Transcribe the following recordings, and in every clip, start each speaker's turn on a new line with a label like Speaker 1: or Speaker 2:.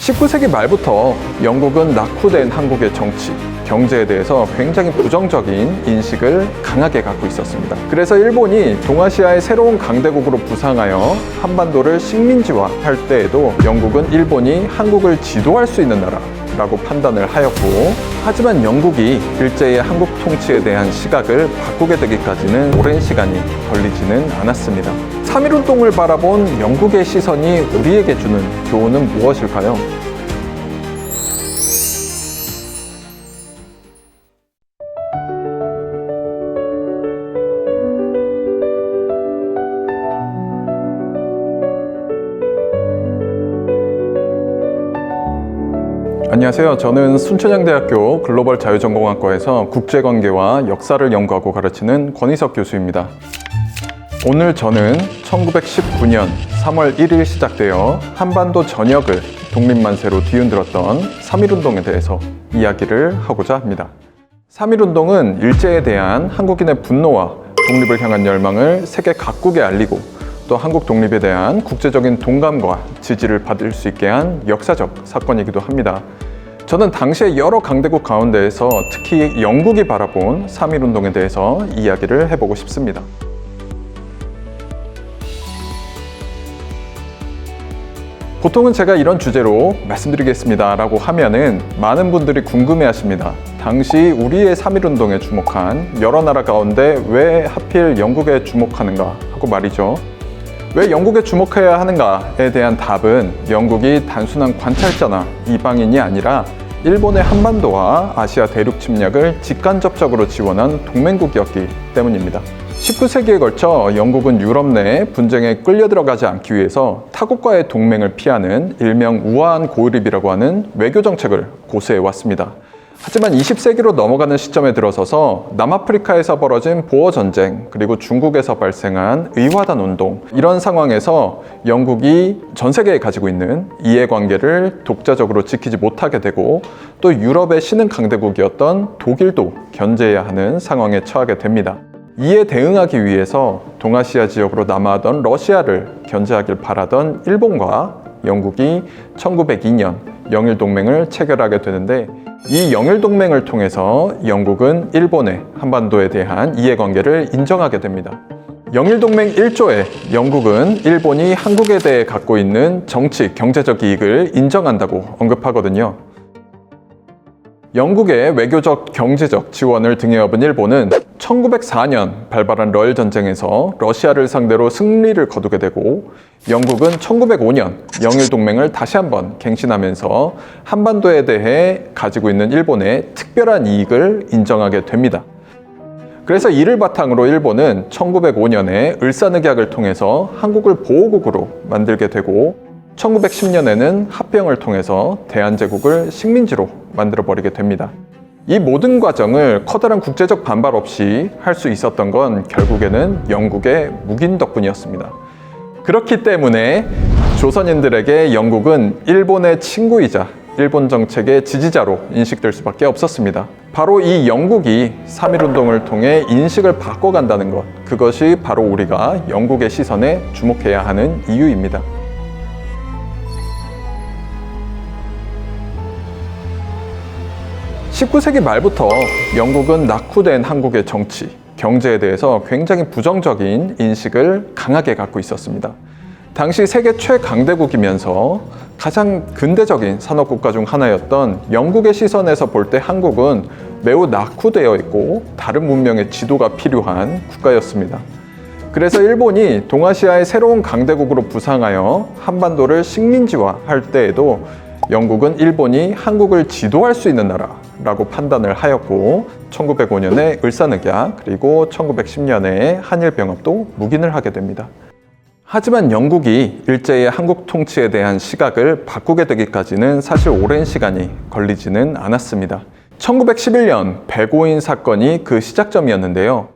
Speaker 1: 19세기 말부터 영국은 낙후된 한국의 정치, 경제에 대해서 굉장히 부정적인 인식을 강하게 갖고 있었습니다. 그래서 일본이 동아시아의 새로운 강대국으로 부상하여 한반도를 식민지화할 때에도 영국은 일본이 한국을 지도할 수 있는 나라라고 판단을 하였고, 하지만 영국이 일제의 한국 통치에 대한 시각을 바꾸게 되기까지는 오랜 시간이 걸리지는 않았습니다. 3.1운동을 바라본 영국의 시선이 우리에게 주는 교훈은 무엇일까요? 안녕하세요. 저는 순천향대학교 글로벌 자유전공학과에서 국제관계와 역사를 연구하고 가르치는 권희석 교수입니다. 오늘 저는 1919년 3월 1일 시작되어 한반도 전역을 독립만세로 뒤흔들었던 3.1운동에 대해서 이야기를 하고자 합니다. 3.1운동은 일제에 대한 한국인의 분노와 독립을 향한 열망을 세계 각국에 알리고 또 한국 독립에 대한 국제적인 동감과 지지를 받을 수 있게 한 역사적 사건이기도 합니다. 저는 당시의 여러 강대국 가운데에서 특히 영국이 바라본 3.1운동에 대해서 이야기를 해보고 싶습니다. 보통은 제가 이런 주제로 말씀드리겠습니다 라고 하면은 많은 분들이 궁금해 하십니다. 당시 우리의 3.1운동에 주목한 여러 나라 가운데 왜 하필 영국에 주목하는가 하고 말이죠. 왜 영국에 주목해야 하는가에 대한 답은 영국이 단순한 관찰자나 이방인이 아니라 일본의 한반도와 아시아 대륙 침략을 직간접적으로 지원한 동맹국이었기 때문입니다. 19세기에 걸쳐 영국은 유럽 내 분쟁에 끌려 들어가지 않기 위해서 타국과의 동맹을 피하는 일명 우아한 고립이라고 하는 외교 정책을 고수해 왔습니다. 하지만 20세기로 넘어가는 시점에 들어서서 남아프리카에서 벌어진 보어 전쟁, 그리고 중국에서 발생한 의화단 운동, 이런 상황에서 영국이 전 세계에 가지고 있는 이해관계를 독자적으로 지키지 못하게 되고 또 유럽의 신흥 강대국이었던 독일도 견제해야 하는 상황에 처하게 됩니다. 이에 대응하기 위해서 동아시아 지역으로 남하하던 러시아를 견제하길 바라던 일본과 영국이 1902년 영일동맹을 체결하게 되는데, 이 영일동맹을 통해서 영국은 일본의 한반도에 대한 이해관계를 인정하게 됩니다. 영일동맹 1조에 영국은 일본이 한국에 대해 갖고 있는 정치, 경제적 이익을 인정한다고 언급하거든요. 영국의 외교적, 경제적 지원을 등에 업은 일본은 1904년 발발한 러일 전쟁에서 러시아를 상대로 승리를 거두게 되고, 영국은 1905년 영일동맹을 다시 한번 갱신하면서 한반도에 대해 가지고 있는 일본의 특별한 이익을 인정하게 됩니다. 그래서 이를 바탕으로 일본은 1905년에 을사늑약을 통해서 한국을 보호국으로 만들게 되고, 1910년에는 합병을 통해서 대한제국을 식민지로 만들어버리게 됩니다. 이 모든 과정을 커다란 국제적 반발 없이 할 수 있었던 건 결국에는 영국의 묵인 덕분이었습니다. 그렇기 때문에 조선인들에게 영국은 일본의 친구이자 일본 정책의 지지자로 인식될 수밖에 없었습니다. 바로 이 영국이 3.1운동을 통해 인식을 바꿔간다는 것, 그것이 바로 우리가 영국의 시선에 주목해야 하는 이유입니다. 19세기 말부터 영국은 낙후된 한국의 정치, 경제에 대해서 굉장히 부정적인 인식을 강하게 갖고 있었습니다. 당시 세계 최강대국이면서 가장 근대적인 산업국가 중 하나였던 영국의 시선에서 볼 때 한국은 매우 낙후되어 있고 다른 문명의 지도가 필요한 국가였습니다. 그래서 일본이 동아시아의 새로운 강대국으로 부상하여 한반도를 식민지화할 때에도 영국은 일본이 한국을 지도할 수 있는 나라라고 판단을 하였고, 1905년에 을사늑약, 그리고 1910년에 한일병합도 묵인을 하게 됩니다. 하지만 영국이 일제의 한국 통치에 대한 시각을 바꾸게 되기까지는 사실 오랜 시간이 걸리지는 않았습니다. 1911년 백오인 사건이 그 시작점이었는데요.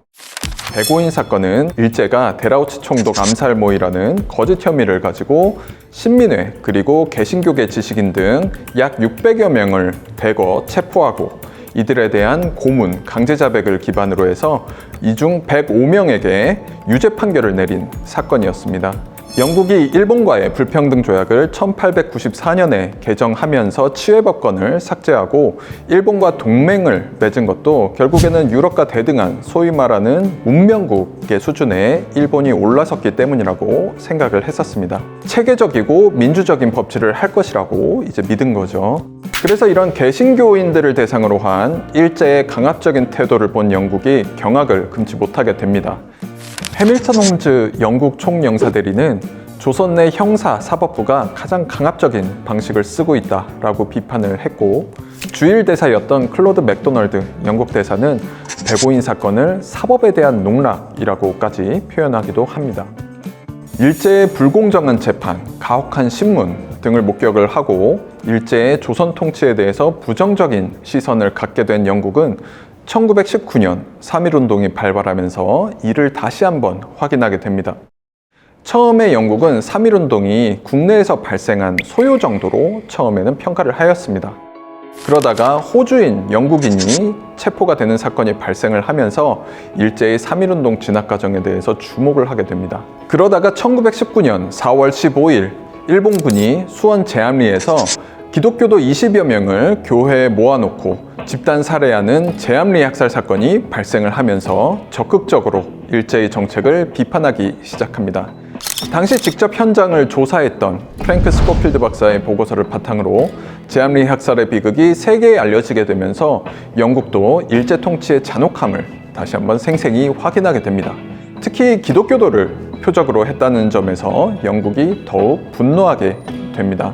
Speaker 1: 백오인 사건은 일제가 데라우치 총독 암살모의라는 거짓 혐의를 가지고 신민회 그리고 개신교계 지식인 등 약 600여 명을 대거 체포하고 이들에 대한 고문, 강제 자백을 기반으로 해서 이 중 105명에게 유죄 판결을 내린 사건이었습니다. 영국이 일본과의 불평등 조약을 1894년에 개정하면서 치외법권을 삭제하고 일본과 동맹을 맺은 것도 결국에는 유럽과 대등한 소위 말하는 문명국의 수준에 일본이 올라섰기 때문이라고 생각을 했었습니다. 체계적이고 민주적인 법치를 할 것이라고 이제 믿은 거죠. 그래서 이런 개신교인들을 대상으로 한 일제의 강압적인 태도를 본 영국이 경악을 금치 못하게 됩니다. 해밀턴 홈즈 영국 총영사 대리는 조선 내 형사 사법부가 가장 강압적인 방식을 쓰고 있다라고 비판을 했고, 주일 대사였던 클로드 맥도널드 영국 대사는 배고인 사건을 사법에 대한 농락이라고까지 표현하기도 합니다. 일제의 불공정한 재판, 가혹한 신문 등을 목격을 하고 일제의 조선 통치에 대해서 부정적인 시선을 갖게 된 영국은 1919년 3.1운동이 발발하면서 이를 다시 한번 확인하게 됩니다. 처음에 영국은 3.1운동이 국내에서 발생한 소요 정도로 처음에는 평가를 하였습니다. 그러다가 호주인 영국인이 체포가 되는 사건이 발생을 하면서 일제의 3.1운동 진압 과정에 대해서 주목을 하게 됩니다. 그러다가 1919년 4월 15일 일본군이 수원 제암리에서 기독교도 20여 명을 교회에 모아놓고 집단 살해하는 제암리 학살 사건이 발생을 하면서 적극적으로 일제의 정책을 비판하기 시작합니다. 당시 직접 현장을 조사했던 프랭크 스코필드 박사의 보고서를 바탕으로 제암리 학살의 비극이 세계에 알려지게 되면서 영국도 일제 통치의 잔혹함을 다시 한번 생생히 확인하게 됩니다. 특히 기독교도를 표적으로 했다는 점에서 영국이 더욱 분노하게 됩니다.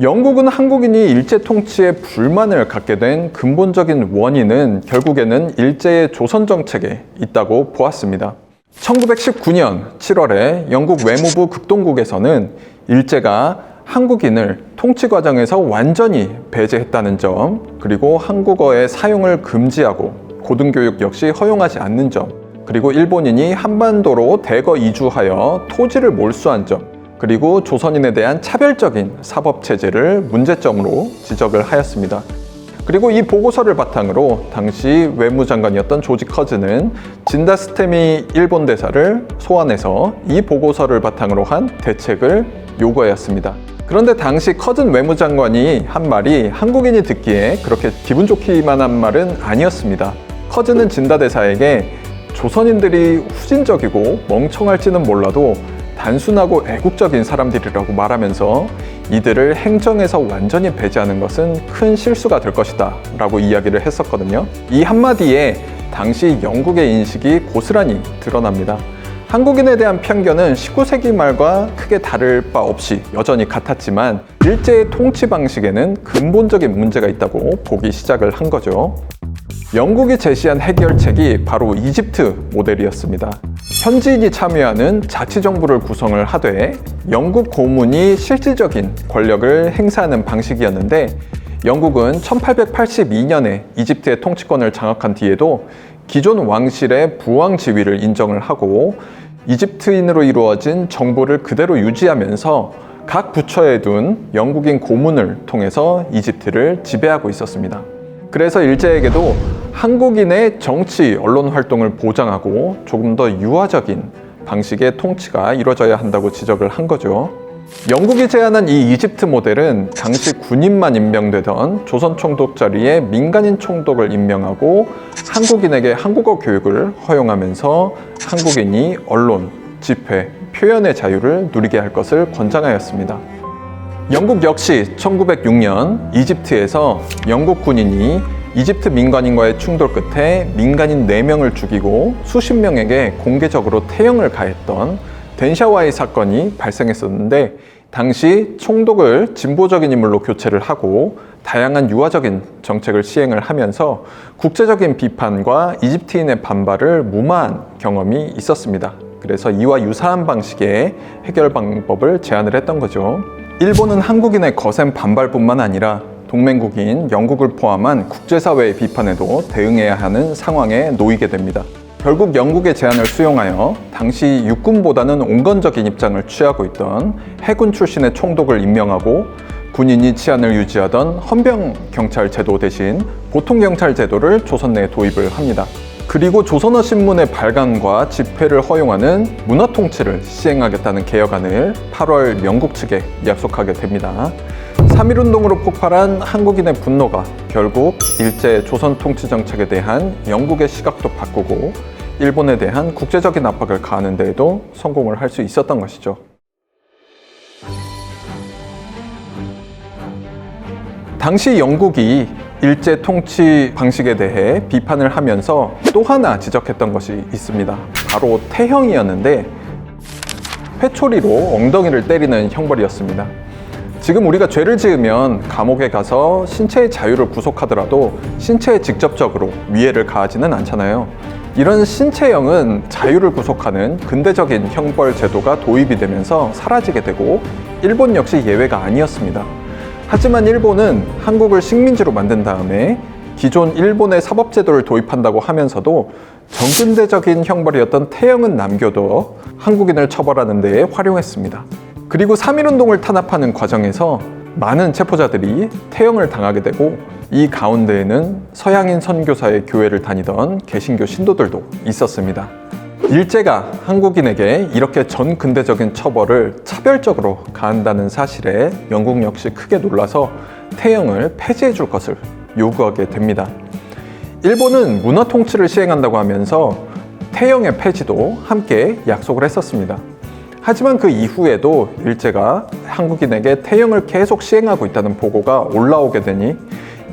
Speaker 1: 영국은 한국인이 일제 통치에 불만을 갖게 된 근본적인 원인은 결국에는 일제의 조선 정책에 있다고 보았습니다. 1919년 7월에 영국 외무부 극동국에서는 일제가 한국인을 통치 과정에서 완전히 배제했다는 점, 그리고 한국어의 사용을 금지하고 고등교육 역시 허용하지 않는 점, 그리고 일본인이 한반도로 대거 이주하여 토지를 몰수한 점, 그리고 조선인에 대한 차별적인 사법체제를 문제점으로 지적을 하였습니다. 그리고 이 보고서를 바탕으로 당시 외무장관이었던 조지 커즈는 진다 스테미 일본 대사를 소환해서 이 보고서를 바탕으로 한 대책을 요구하였습니다. 그런데 당시 커즌 외무장관이 한 말이 한국인이 듣기에 그렇게 기분 좋기만 한 말은 아니었습니다. 커즈는 진다 대사에게 조선인들이 후진적이고 멍청할지는 몰라도 단순하고 애국적인 사람들이라고 말하면서 이들을 행정에서 완전히 배제하는 것은 큰 실수가 될 것이다 라고 이야기를 했었거든요. 이 한마디에 당시 영국의 인식이 고스란히 드러납니다. 한국인에 대한 편견은 19세기 말과 크게 다를 바 없이 여전히 같았지만 일제의 통치 방식에는 근본적인 문제가 있다고 보기 시작을 한 거죠. 영국이 제시한 해결책이 바로 이집트 모델이었습니다. 현지인이 참여하는 자치정부를 구성을 하되 영국 고문이 실질적인 권력을 행사하는 방식이었는데, 영국은 1882년에 이집트의 통치권을 장악한 뒤에도 기존 왕실의 부왕 지위를 인정을 하고 이집트인으로 이루어진 정부를 그대로 유지하면서 각 부처에 둔 영국인 고문을 통해서 이집트를 지배하고 있었습니다. 그래서 일제에게도 한국인의 정치, 언론 활동을 보장하고 조금 더 유화적인 방식의 통치가 이루어져야 한다고 지적을 한 거죠. 영국이 제안한 이 이집트 모델은 당시 군인만 임명되던 조선 총독 자리에 민간인 총독을 임명하고 한국인에게 한국어 교육을 허용하면서 한국인이 언론, 집회, 표현의 자유를 누리게 할 것을 권장하였습니다. 영국 역시 1906년 이집트에서 영국 군인이 이집트 민간인과의 충돌 끝에 민간인 4명을 죽이고 수십 명에게 공개적으로 태형을 가했던 덴샤와이 사건이 발생했었는데, 당시 총독을 진보적인 인물로 교체를 하고 다양한 유화적인 정책을 시행을 하면서 국제적인 비판과 이집트인의 반발을 무마한 경험이 있었습니다. 그래서 이와 유사한 방식의 해결 방법을 제안을 했던 거죠. 일본은 한국인의 거센 반발뿐만 아니라 동맹국인 영국을 포함한 국제사회의 비판에도 대응해야 하는 상황에 놓이게 됩니다. 결국 영국의 제안을 수용하여 당시 육군보다는 온건적인 입장을 취하고 있던 해군 출신의 총독을 임명하고 군인이 치안을 유지하던 헌병경찰 제도 대신 보통경찰 제도를 조선 내에 도입을 합니다. 그리고 조선어 신문의 발간과 집회를 허용하는 문화 통치를 시행하겠다는 개혁안을 8월 영국 측에 약속하게 됩니다. 3.1운동으로 폭발한 한국인의 분노가 결국 일제 조선 통치 정책에 대한 영국의 시각도 바꾸고 일본에 대한 국제적인 압박을 가하는 데에도 성공을 할 수 있었던 것이죠. 당시 영국이 일제 통치 방식에 대해 비판을 하면서 또 하나 지적했던 것이 있습니다. 바로 태형이었는데 회초리로 엉덩이를 때리는 형벌이었습니다. 지금 우리가 죄를 지으면 감옥에 가서 신체의 자유를 구속하더라도 신체에 직접적으로 위해를 가하지는 않잖아요. 이런 신체형은 자유를 구속하는 근대적인 형벌 제도가 도입이 되면서 사라지게 되고 일본 역시 예외가 아니었습니다. 하지만 일본은 한국을 식민지로 만든 다음에 기존 일본의 사법제도를 도입한다고 하면서도 정근대적인 형벌이었던 태형은 남겨둬 한국인을 처벌하는 데에 활용했습니다. 그리고 3.1운동을 탄압하는 과정에서 많은 체포자들이 태형을 당하게 되고 이 가운데에는 서양인 선교사의 교회를 다니던 개신교 신도들도 있었습니다. 일제가 한국인에게 이렇게 전근대적인 처벌을 차별적으로 가한다는 사실에 영국 역시 크게 놀라서 태형을 폐지해 줄 것을 요구하게 됩니다. 일본은 문화 통치를 시행한다고 하면서 태형의 폐지도 함께 약속을 했었습니다. 하지만 그 이후에도 일제가 한국인에게 태형을 계속 시행하고 있다는 보고가 올라오게 되니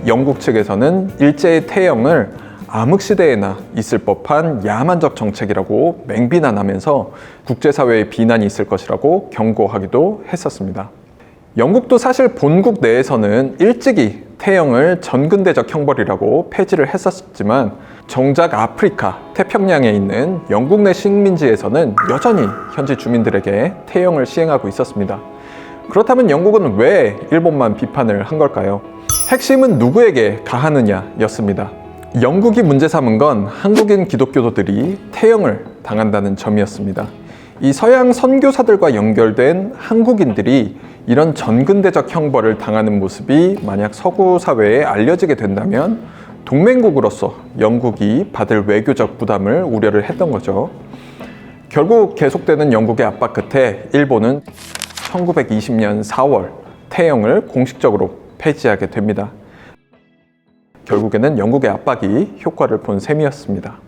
Speaker 1: 영국 측에서는 일제의 태형을 암흑시대에나 있을 법한 야만적 정책이라고 맹비난하면서 국제사회의 비난이 있을 것이라고 경고하기도 했었습니다. 영국도 사실 본국 내에서는 일찍이 태형을 전근대적 형벌이라고 폐지를 했었지만 정작 아프리카, 태평양에 있는 영국 내 식민지에서는 여전히 현지 주민들에게 태형을 시행하고 있었습니다. 그렇다면 영국은 왜 일본만 비판을 한 걸까요? 핵심은 누구에게 가하느냐였습니다. 영국이 문제 삼은 건 한국인 기독교도들이 태형을 당한다는 점이었습니다. 이 서양 선교사들과 연결된 한국인들이 이런 전근대적 형벌을 당하는 모습이 만약 서구 사회에 알려지게 된다면 동맹국으로서 영국이 받을 외교적 부담을 우려를 했던 거죠. 결국 계속되는 영국의 압박 끝에 일본은 1920년 4월 태형을 공식적으로 폐지하게 됩니다. 결국에는 영국의 압박이 효과를 본 셈이었습니다.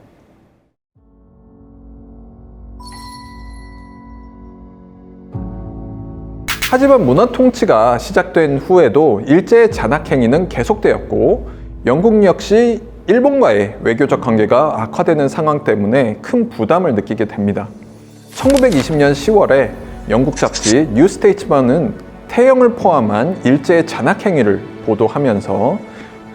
Speaker 1: 하지만 문화 통치가 시작된 후에도 일제의 잔학행위는 계속되었고 영국 역시 일본과의 외교적 관계가 악화되는 상황 때문에 큰 부담을 느끼게 됩니다. 1920년 10월에 영국 잡지 뉴 스테이츠먼은 태형을 포함한 일제의 잔학행위를 보도하면서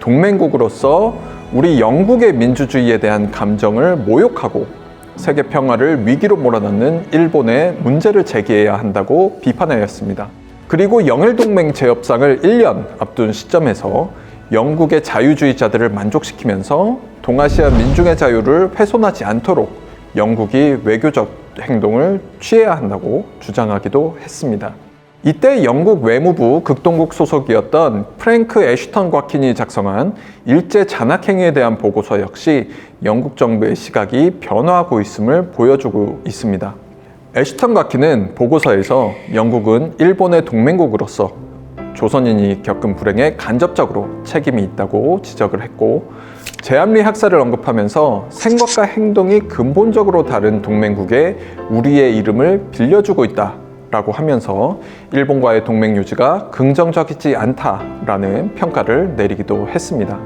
Speaker 1: 동맹국으로서 우리 영국의 민주주의에 대한 감정을 모욕하고 세계 평화를 위기로 몰아넣는 일본에 문제를 제기해야 한다고 비판하였습니다. 그리고 영일동맹 재협상을 1년 앞둔 시점에서 영국의 자유주의자들을 만족시키면서 동아시아 민중의 자유를 훼손하지 않도록 영국이 외교적 행동을 취해야 한다고 주장하기도 했습니다. 이때 영국 외무부 극동국 소속이었던 프랭크 애슈턴 곽킨이 작성한 일제 잔학행위에 대한 보고서 역시 영국 정부의 시각이 변화하고 있음을 보여주고 있습니다. 애슈턴 곽킨은 보고서에서 영국은 일본의 동맹국으로서 조선인이 겪은 불행에 간접적으로 책임이 있다고 지적을 했고 제암리 학살을 언급하면서 생각과 행동이 근본적으로 다른 동맹국에 우리의 이름을 빌려주고 있다 라고 하면서 일본과의 동맹 유지가 긍정적이지 않다라는 평가를 내리기도 했습니다.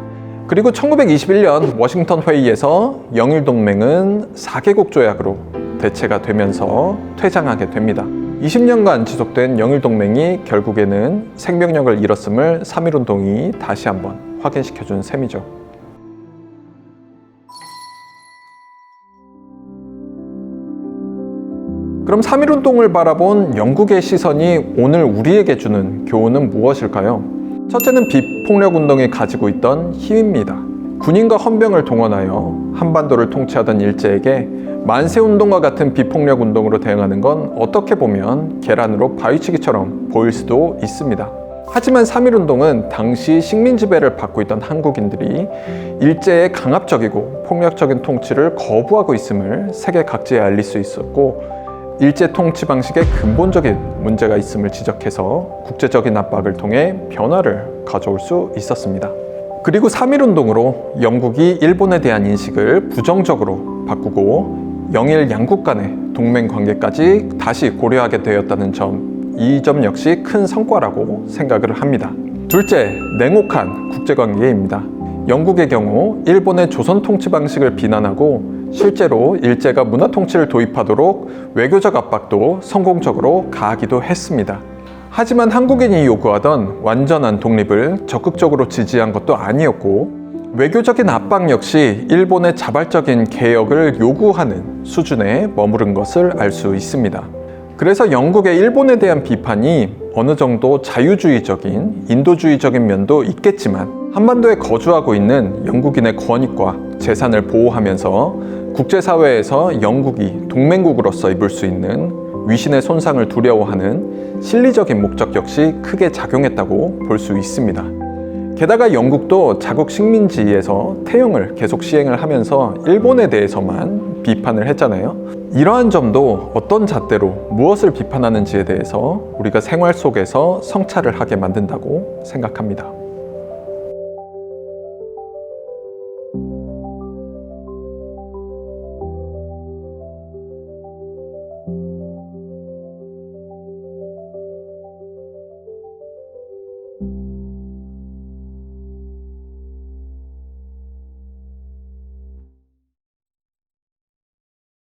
Speaker 1: 그리고 1921년 워싱턴 회의에서 영일동맹은 4개국 조약으로 대체가 되면서 퇴장하게 됩니다. 20년간 지속된 영일동맹이 결국에는 생명력을 잃었음을 3.1운동이 다시 한번 확인시켜준 셈이죠. 그럼 3.1운동을 바라본 영국의 시선이 오늘 우리에게 주는 교훈은 무엇일까요? 첫째는 비폭력운동이 가지고 있던 힘입니다. 군인과 헌병을 동원하여 한반도를 통치하던 일제에게 만세운동과 같은 비폭력운동으로 대응하는 건 어떻게 보면 계란으로 바위치기처럼 보일 수도 있습니다. 하지만 3.1운동은 당시 식민 지배를 받고 있던 한국인들이 일제의 강압적이고 폭력적인 통치를 거부하고 있음을 세계 각지에 알릴 수 있었고, 일제 통치 방식에 근본적인 문제가 있음을 지적해서 국제적인 압박을 통해 변화를 가져올 수 있었습니다. 그리고 3.1운동으로 영국이 일본에 대한 인식을 부정적으로 바꾸고 영일 양국 간의 동맹 관계까지 다시 고려하게 되었다는 점, 이 점 역시 큰 성과라고 생각을 합니다. 둘째, 냉혹한 국제관계입니다. 영국의 경우 일본의 조선 통치 방식을 비난하고 실제로 일제가 문화 통치를 도입하도록 외교적 압박도 성공적으로 가하기도 했습니다. 하지만 한국인이 요구하던 완전한 독립을 적극적으로 지지한 것도 아니었고, 외교적인 압박 역시 일본의 자발적인 개혁을 요구하는 수준에 머무른 것을 알 수 있습니다. 그래서 영국의 일본에 대한 비판이 어느 정도 자유주의적인, 인도주의적인 면도 있겠지만, 한반도에 거주하고 있는 영국인의 권익과 재산을 보호하면서 국제사회에서 영국이 동맹국으로서 입을 수 있는 위신의 손상을 두려워하는 실리적인 목적 역시 크게 작용했다고 볼 수 있습니다. 게다가 영국도 자국 식민지에서 태형을 계속 시행을 하면서 일본에 대해서만 비판을 했잖아요. 이러한 점도 어떤 잣대로 무엇을 비판하는지에 대해서 우리가 생활 속에서 성찰을 하게 만든다고 생각합니다.